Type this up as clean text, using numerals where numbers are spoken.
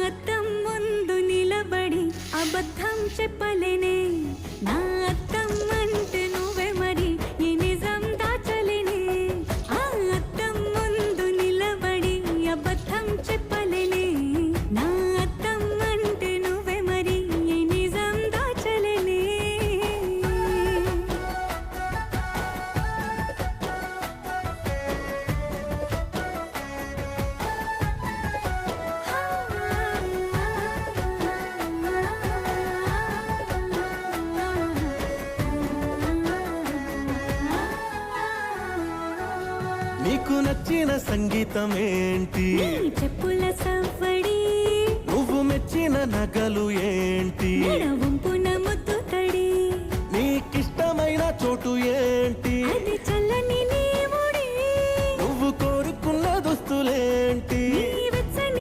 అద్దం ముందు నిలబడి అబద్ధం చెప్పలేనే నా అద్దం అంటే నువ్వే మరి ఈ నిజం దాచలేనే ఆ అద్దం ముందు నిలబడి అబద్ధం చెప్పలేనే నా అద్దం అంటే నువ్వే మరి ఈ నిజం దాచలేనే నీకు నచ్చిన సంగీతం ఏంటి నీ చెప్పుల సవ్వడి నువ్వు మెచ్చిన నగలు ఏంటి వంపున ముద్దు తడి నీకిష్టమైన చోటు ఏంటి అది చల్ల